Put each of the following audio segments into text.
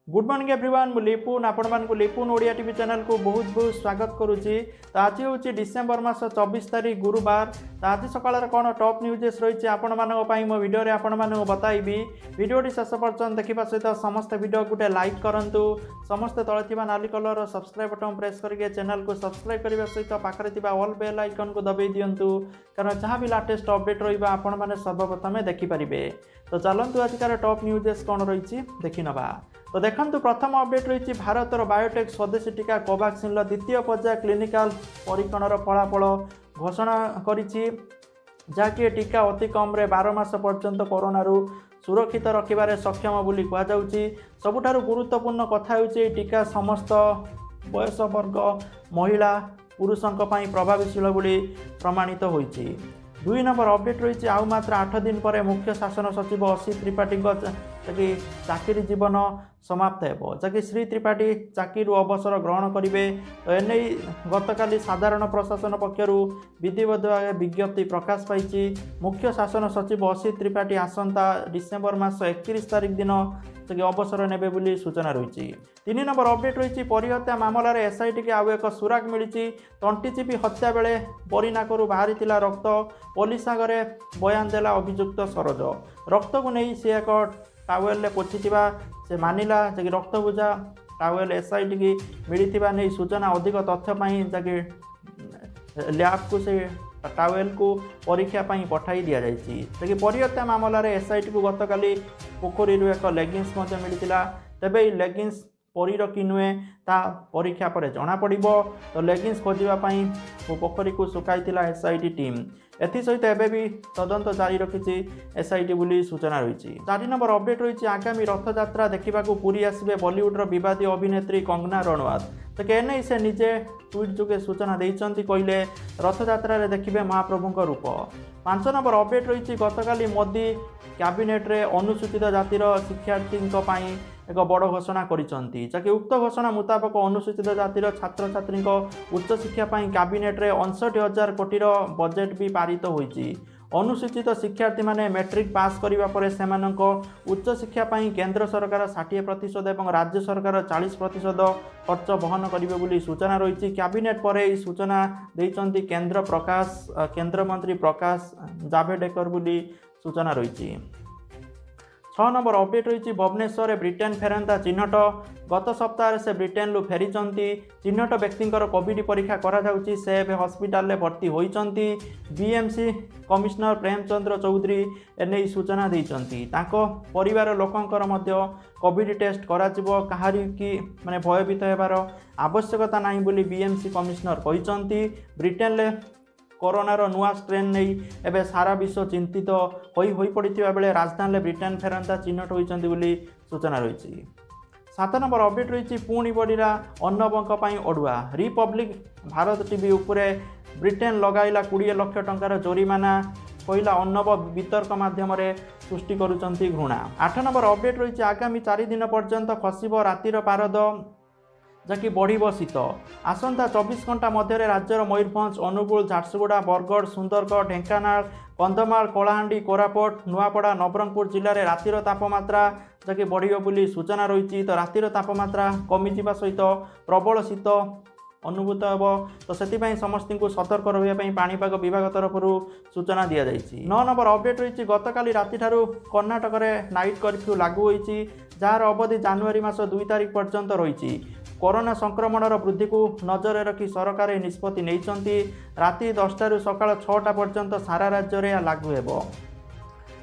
Good morning everyone मु लिपुन आपण लिपुन Odia TV channel को बहुत बहुत स्वागत करुच्ची। तो आज हूँ डिसेम्बर मास 24 तारीख गुरुवार। तो आज सकाल कौन टॉप न्यूजेस रही आपण मो वीडियो रे आपण बताइबी। वीडियोटी शेष पर्यटन देखा सहित समस्त वीडियो गोटे लाइक करूँ। समस्त तले नाली कलर सब्सक्राइब बटन प्रेस करके चैनल को सब्सक्राइब करने सहित पाखे ऑल बेल आइकन को दबाई दिंतु, कारण जहाँ भी लाटेस्ट अपडेट रहा आपण मैंने सर्वप्रथम देखिपारे। तो चलतु आजकार टॉप न्यूजेस कौन रही देखी नवा। तो देखंतु प्रथम अपडेट रही भारतर बायोटेक स्वदेशी टीका कोवैक्सिन द्वितीय पर्याय क्लिनिकल परीक्षणर फलाफल घोषणा करिछि, जहाँकि टीका अति कम 12 मास पर्यंत कोरोना सुरक्षित रखिबारे सक्षम बोली कहुछि। सबुठारु गुरुत्वपूर्ण कथा होछि टीका समस्त बयस वर्ग महिला पुरुषों प्रभावशील बोली प्रमाणित होइछि। 2 नंबर अपडेट रही आउ मात्र 8 दिन पर मुख्य शासन सचिव असी त्रिपाठी चाकरी जीवन समाप्त हो, जहाँकि श्री त्रिपाठी चाकरी अवसर ग्रहण करेंगे। तो एने गतकाली साधारण प्रशासन पक्षर विधिवत विज्ञप्ति प्रकाश पाई। मुख्य शासन सचिव असी त्रिपाठी आसंता डिसेम्बर मास 31 तारीख दिन अवसर नेबे बोली सूचना रही। 3 नंबर अपडेट रही परिहत्या मामलार एसआईटी के आउ एक सुराग मिली। तंटीचिपी हत्या बेले परिनाकरू बाहरी रक्त, पुलिस आगे बयान देला अभियुक्त सरोज। रक्त को नहीं सी एक टावेल पोछि से मानिला, जि रक्त बुझा टावेल एसआईटी की मिलता नहीं सूचना। अधिक तथ्य जि लैब को से टावेल को परीक्षा पठाई दि जाएगी। परिहत्या मामलार एसआईटी को गतकाली पोखरी एक लेगिंग्स मिलता। तेबे लेगिंग्स परीर कि नुहे ता परीक्षा पर जना पड़। तो लेगिंग्स खोजापी पोखरी को सुखाई एसआईटी टीम। एसहित एवं भी तदंत जारी रखी एसआईटी बोली सूचना रही। 4 नंबर अपडेट रही आगामी रथयात्रा देखा पुरी आसवे बॉलीवुड विवादी अभिनेत्री कंगना रनौत। तो एने से निजे ट्वीट जोगे सूचना देते, कहले रथयात्रा देखिए महाप्रभु रूप। 5 नंबर अपडेट रही गतकाली मोदी कैबिनेट रे अनुसूचित जातिर शिक्षार्थी एक बड़ घोषणा करिसंती, जहाँकि उक्त घोषणा मुताबक अनुसूचित जातिर छात्र छात्री उच्च शिक्षा कैबिनेट रे 59,000 कोटी बजेट भी पारित होइछि। अनुसूचित शिक्षार्थी माने मैट्रिक पास करिबा परे सेमानक उच्च शिक्षा केंद्र सरकार 60% और राज्य सरकार 40% खर्च बहन करिवे बोली सूचना रही। कैबिनेट पर यह सूचना देइचंती केंद्र मंत्री प्रकाश जावड़ेकर बोली सूचना रही। 6 नंबर अपडेट रही भुवनेश्वर ब्रिटेन फेरंता चिन्हट। गत सप्ताह से ब्रिटेन लु फेरी चिन्हट व्यक्ति कोविड परीक्षा करा जाउची, से हॉस्पिटल भर्ती होइचंती। बीएमसी कमिश्नर प्रेमचंद्र चौधरी एने सूचना देइचंती। ताको परिवार लोकंकर मध्य कोविड टेस्ट करा जिवो, कहारी की माने भयभीत हेबार आवश्यकता नाही बोली बीएमसी कमिश्नर कहिचंती। ब्रिटेन ले कोरोनार नुआ स्ट्रेन नहीं एवं सारा विश्व चिंतित हो पड़ा बेले राजधानी ब्रिटेन फेरंता चिन्हट होती बोली सूचना रही। 7 नंबर अपडेट रही पुणी बढ़ला अन्नबंक अड़ुआ। रिपब्लिक भारत टीवी उपरे ब्रिटेन लगाइला 20 लाख टंकार जोरिमाना, कहला अन्नब वितर्क माध्यम सृष्टि करुचंती घृणा। 8 नंबर अपडेट रही आगामी 4 दिन पर्यंत खसब रातिर पारद, जहाँकि बढ़ शीत। आसंता 24 घंटा मध्य राज्यर मयूरभंज, अनुगुल, झारसुगुड़ा, बरगढ़, सुंदरगढ़, ढेंकानाल, कंधमाल, कलाहांडी, कोरापुट, नुआपड़ा, नवरंगपुर जिले में रातिर तापमात्रा जहाँकि बढ़ियो बोली सूचना रही। तो रातिर तापमात्रा कमिजा सहित प्रबल शीत अनुभूत हो। तो से समस्त को सतर्क रही पाणीपाग विभाग तरफ सूचना दी जाएगी। 9 नंबर अपडेट रही गतकाली राति कर्णाटक में नाइट कर्फ्यू लागू होती, जार अवधि जनवरी मास 2 तारीख पर्यंत रही। कोरोना संक्रमणर वृद्धि को नजर रखी सरकार निष्पत्ति नहीं। राति 10 सकाळ 6टा पर्यंत सारा राज्य में लागू हो,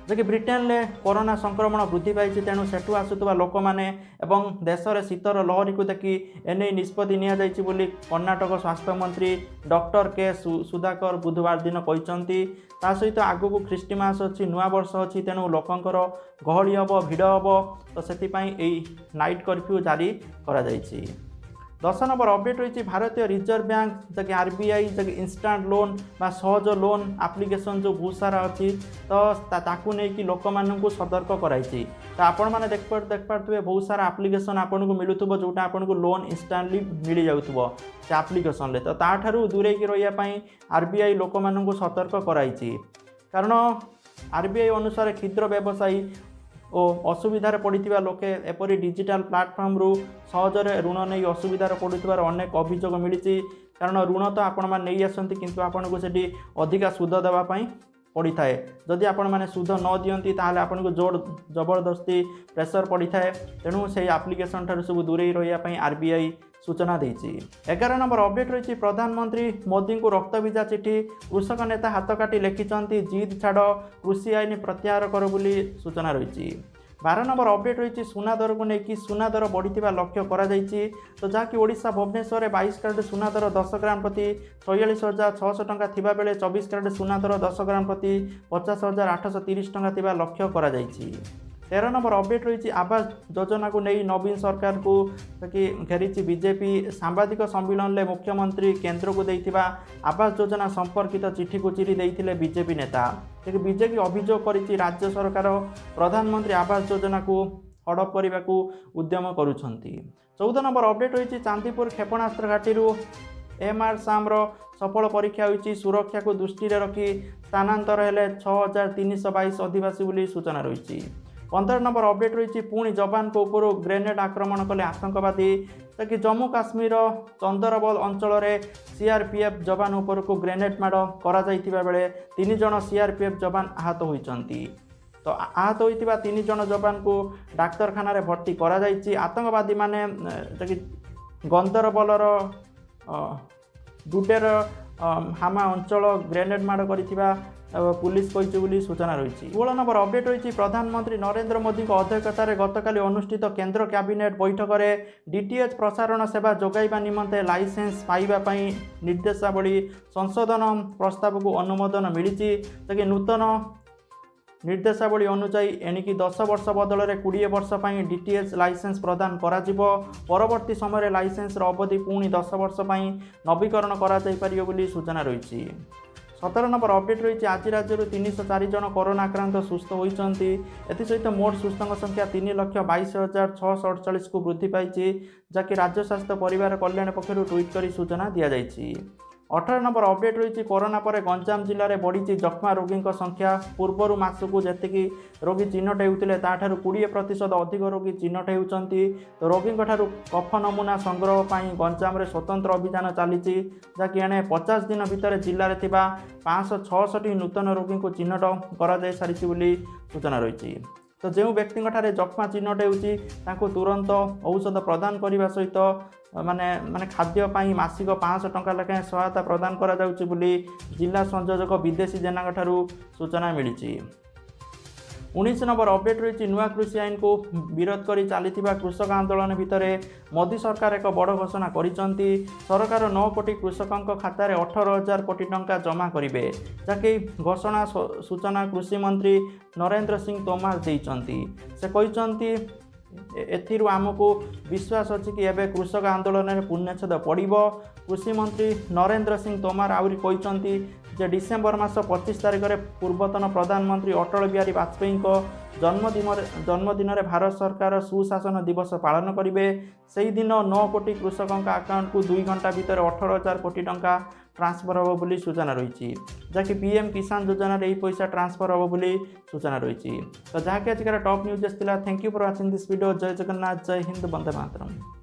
जहाँकि ब्रिटेन में कोरोना संक्रमण वृद्धि पाई। तेणु सेठू आसुवा लोक मैंने एवं देश में शीतर लहरी को देखी एने निष्पत्ति नि कर्णाटक स्वास्थ्य मंत्री डॉक्टर के सुधाकर बुधवार दिन कहते। सहित आगू ख्रीष्टमास अच्छी, नुआ वर्ष अच्छी, तेणु लोकंर गहली हम भिड़ हम। तो से नाइट कर्फ्यू जारी करा जाइछि। 10 नंबर अपडेट रही भारतीय रिजर्व बैंक जैसे आरबीआई जैसे इंस्टांट लोन बा सहज लोन एप्लिकेशन जो बहुत सारा अच्छी, तो ताकू नहीं कि लोक मानू सतर्क कराई। तो आपण मैंने देख पारे बहुत सारा एप्लिकेशन आपको मिलूब जोटा आपको लोन इंस्टांटली मिल जाऊँ से एप्लिकेशन। तो ताठू दूरे रही आरबीआई लोक मानू सतर्क कराई, कारण आरबीआई अनुसार क्षुद्र व्यवसायी ଓ ଅସୁବିଧାରେ ପଡ଼ିଥିବା ଲୋକେ ଏପରି ଡିଜିଟାଲ ପ୍ଲାଟଫର୍ମରୁ ସହଜରେ ଋଣ ନେଇ ଅସୁବିଧାରେ ପଡ଼ୁଥିବାର ଅନେକ ଅଭିଯୋଗ ମିଳିଛି। କାରଣ ଋଣ ତ ଆପଣମାନେ ନେଇ ଆସନ୍ତି କିନ୍ତୁ ଆପଣଙ୍କୁ ସେଠି ଅଧିକା ସୁଧ ଦେବା ପାଇଁ ପଡ଼ିଥାଏ। ଯଦି ଆପଣମାନେ ସୁଧ ନ ଦିଅନ୍ତି ତାହେଲେ ଆପଣଙ୍କୁ ଜୋର ଜବରଦସ୍ତି ପ୍ରେସର ପଡ଼ିଥାଏ। ତେଣୁ ସେହି ଆପ୍ଲିକେସନ୍ ଠାରୁ ସବୁ ଦୂରେଇ ରହିବା ପାଇଁ RBI ସୂଚନା ଦେଇଛି। 11 ନମ୍ବର ଅପଡେଟ୍ ରହିଛି ପ୍ରଧାନମନ୍ତ୍ରୀ ମୋଦିଙ୍କୁ ରକ୍ତଭିଜା ଚିଠି। କୃଷକ ନେତା ହାତ କାଟି ଲେଖିଛନ୍ତି ଜିଦ୍ ଛାଡ଼, କୃଷି ଆଇନ ପ୍ରତ୍ୟାହାର କର ବୋଲି ସୂଚନା ରହିଛି। 12 ନମ୍ବର ଅପଡେଟ୍ ରହିଛି ସୁନା ଦରକୁ ନେଇକି ସୁନା ଦର ବଢ଼ିଥିବା ଲକ୍ଷ୍ୟ କରାଯାଇଛି। ତ ଯାହାକି ଓଡ଼ିଶା ଭୁବନେଶ୍ୱରରେ 22 କ୍ୟାରେଟ୍ ସୁନା ଦର 10 ଗ୍ରାମ ପ୍ରତି 46,600 ଟଙ୍କା ଥିବାବେଳେ 24 କ୍ୟାରେଟ୍ ସୁନା ଦର 10 ଗ୍ରାମ ପ୍ରତି 50,830 ଟଙ୍କା ଥିବା ଲକ୍ଷ୍ୟ କରାଯାଇଛି। 13 ନମ୍ବର ଅପଡେଟ୍ ରହିଛି ଆବାସ ଯୋଜନାକୁ ନେଇ ନବୀନ ସରକାରକୁ ଘେରିଛି ବିଜେପି। ସାମ୍ବାଦିକ ସମ୍ମିଳନୀରେ ମୁଖ୍ୟମନ୍ତ୍ରୀ କେନ୍ଦ୍ରକୁ ଦେଇଥିବା ଆବାସ ଯୋଜନା ସମ୍ପର୍କିତ ଚିଠିକୁ ଚିରି ଦେଇଥିଲେ ବିଜେପି ନେତା। ବିଜେପି ଅଭିଯୋଗ କରିଛି ରାଜ୍ୟ ସରକାର ପ୍ରଧାନମନ୍ତ୍ରୀ ଆବାସ ଯୋଜନାକୁ ହଡପ କରିବାକୁ ଉଦ୍ୟମ କରୁଛନ୍ତି। 14 ନମ୍ବର ଅପଡେଟ୍ ରହିଛି ଚାନ୍ଦିପୁର କ୍ଷେପଣାସ୍ତ୍ର ଘାଟିରୁ MRSAMର ସଫଳ ପରୀକ୍ଷା ହୋଇଛି। ସୁରକ୍ଷାକୁ ଦୃଷ୍ଟିରେ ରଖି ସ୍ଥାନାନ୍ତର ହେଲେ 6,322 ଅଧିବାସୀ ବୋଲି ସୂଚନା ରହିଛି। 15 ନମ୍ବର ଅପଡେଟ୍ ରହିଛି ପୁଣି ଯବାନଙ୍କ ଉପରୁ ଗ୍ରେନେଡ୍ ଆକ୍ରମଣ କଲେ ଆତଙ୍କବାଦୀ। ତାକି ଜମ୍ମୁ କାଶ୍ମୀର ଚନ୍ଦରବଲ ଅଞ୍ଚଳରେ CRPF ଯବାନ ଉପରକୁ ଗ୍ରେନେଡ୍ ମାଡ଼ କରାଯାଇଥିବା ବେଳେ 3 ଜଣ CRPF ଯବାନ ଆହତ ହୋଇଛନ୍ତି। ତ ଆହତ ହୋଇଥିବା 3 ଜଣ ଯବାନଙ୍କୁ ଡାକ୍ତରଖାନାରେ ଭର୍ତ୍ତି କରାଯାଇଛି। ଆତଙ୍କବାଦୀମାନେ ଗନ୍ଦରବଲର ଡୁଡେର ହାମା ଅଞ୍ଚଳ ଗ୍ରେନେଡ୍ ମାଡ଼ କରିଥିବା पुलिस କହିଛି ବୋଲି ସୂଚନା ରହିଛି। 16 ନମ୍ବର ଅପଡେଟ୍ ରହିଛି ପ୍ରଧାନମନ୍ତ୍ରୀ ନରେନ୍ଦ୍ର ମୋଦିଙ୍କ ଅଧ୍ୟକ୍ଷତାରେ ଗତକାଲି ଅନୁଷ୍ଠିତ କେନ୍ଦ୍ର କ୍ୟାବିନେଟ୍ ବୈଠକରେ DTH ପ୍ରସାରଣ ସେବା ଯୋଗାଇବା ନିମନ୍ତେ ଲାଇସେନ୍ସ ପାଇବା ପାଇଁ ନିର୍ଦ୍ଦେଶାବଳୀ ସଂଶୋଧନ ପ୍ରସ୍ତାବକୁ ଅନୁମୋଦନ ମିଳିଛି। ଯାହାକି ନୂତନ ନିର୍ଦ୍ଦେଶାବଳୀ ଅନୁଯାୟୀ ଏଣିକି 10 ବର୍ଷ ବଦଳରେ 20 ବର୍ଷ ପାଇଁ DTH ଲାଇସେନ୍ସ ପ୍ରଦାନ କରାଯିବ। ପରବର୍ତ୍ତୀ ସମୟରେ ଲାଇସେନ୍ସର ଅବଧି ପୁଣି 10 ବର୍ଷ ପାଇଁ ନବୀକରଣ କରାଯାଇପାରିବ ବୋଲି ସୂଚନା ରହିଛି। 17 ନମ୍ବର ଅପଡେଟ୍ ରହିଛି ଆଜି ରାଜ୍ୟରୁ 304 ଜଣ କରୋନା ଆକ୍ରାନ୍ତ ସୁସ୍ଥ ହୋଇଛନ୍ତି। ଏଥିସହିତ ମୋଟ ସୁସ୍ଥଙ୍କ ସଂଖ୍ୟା 3,22,648କୁ ବୃଦ୍ଧି ପାଇଛି, ଯାହାକି ରାଜ୍ୟ ସ୍ୱାସ୍ଥ୍ୟ ପରିବାର କଲ୍ୟାଣ ପକ୍ଷରୁ ଟ୍ୱିଟ୍ କରି ସୂଚନା ଦିଆଯାଇଛି। 18 ନମ୍ବର ଅପଡେଟ୍ ରହିଛି କରୋନା ପରେ ଗଞ୍ଜାମ ଜିଲ୍ଲାରେ ବଢ଼ିଛି ଯକ୍ଷ୍ମା ରୋଗୀଙ୍କ ସଂଖ୍ୟା। ପୂର୍ବରୁ ମାସକୁ ଯେତିକି ରୋଗୀ ଚିହ୍ନଟ ହେଉଥିଲେ ତାଠାରୁ 20% ଅଧିକ ରୋଗୀ ଚିହ୍ନଟ ହେଉଛନ୍ତି। ତ ରୋଗୀଙ୍କଠାରୁ କଫ ନମୁନା ସଂଗ୍ରହ ପାଇଁ ଗଞ୍ଜାମରେ ସ୍ୱତନ୍ତ୍ର ଅଭିଯାନ ଚାଲିଛି, ଯାହାକି ଏଣେ 50 ଦିନ ଭିତରେ ଜିଲ୍ଲାରେ ଥିବା 566 ନୂତନ ରୋଗୀଙ୍କୁ ଚିହ୍ନଟ କରାଯାଇ ସାରିଛି ବୋଲି ସୂଚନା ରହିଛି। ତ ଯେଉଁ ବ୍ୟକ୍ତିଙ୍କଠାରେ ଯକ୍ଷ୍ମା ଚିହ୍ନଟ ହେଉଛି ତାଙ୍କୁ ତୁରନ୍ତ ଔଷଧ ପ୍ରଦାନ କରିବା ସହିତ ମାନେ ଖାଦ୍ୟ ପାଇଁ ମାସିକ 500 ଟଙ୍କା ଲେଖାଏଁ ସହାୟତା ପ୍ରଦାନ କରାଯାଉଛି ବୋଲି ଜିଲ୍ଲା ସଂଯୋଜକ ବିଦେଶୀ ଜେନାଙ୍କଠାରୁ ସୂଚନା ମିଳିଛି। 19 ନମ୍ବର ଅପଡେଟ୍ ରହିଛି ନୂଆ କୃଷି ଆଇନକୁ ବିରୋଧ କରି ଚାଲିଥିବା କୃଷକ ଆନ୍ଦୋଳନ ଭିତରେ ମୋଦି ସରକାର ଏକ ବଡ଼ ଘୋଷଣା କରିଛନ୍ତି। ସରକାର 9 କୋଟି କୃଷକଙ୍କ ଖାତାରେ 18,000 କୋଟି ଟଙ୍କା ଜମା କରିବେ, ଯାହାକି ଘୋଷଣା ସୂଚନା କୃଷିମନ୍ତ୍ରୀ ନରେନ୍ଦ୍ର ସିଂ ତୋମାର ଦେଇଛନ୍ତି। ସେ କହିଛନ୍ତି ଏଥିରୁ ଆମକୁ ବିଶ୍ୱାସ ଅଛି କି ଏବେ କୃଷକ ଆନ୍ଦୋଳନରେ ପୂର୍ଣ୍ଣଚ୍ଛେଦ ପଡ଼ିବ। କୃଷିମନ୍ତ୍ରୀ ନରେନ୍ଦ୍ର ସିଂ ତୋମାର ଆହୁରି କହିଛନ୍ତି ଯେ ଡିସେମ୍ବର ମାସ 25 ତାରିଖରେ ପୂର୍ବତନ ପ୍ରଧାନମନ୍ତ୍ରୀ ଅଟଳ ବିହାରୀ ବାଜପେୟୀଙ୍କ ଜନ୍ମଦିନରେ ଭାରତ ସରକାର ସୁଶାସନ ଦିବସ ପାଳନ କରିବେ। ସେହିଦିନ 9 କୋଟି କୃଷକଙ୍କ ଆକାଉଣ୍ଟକୁ 2 ଘଣ୍ଟା ଭିତରେ 18,000 କୋଟି ଟଙ୍କା ट्रांसफर हम बोली सूचना रही जहाँकि पीएम किसान योजना यही पैसा ट्रांसफर हम बोली सूचना रही। तो जहाँकि आज top news thank you for watching this video. जय जगन्नाथ, जय हिंद, वंदे मातरम।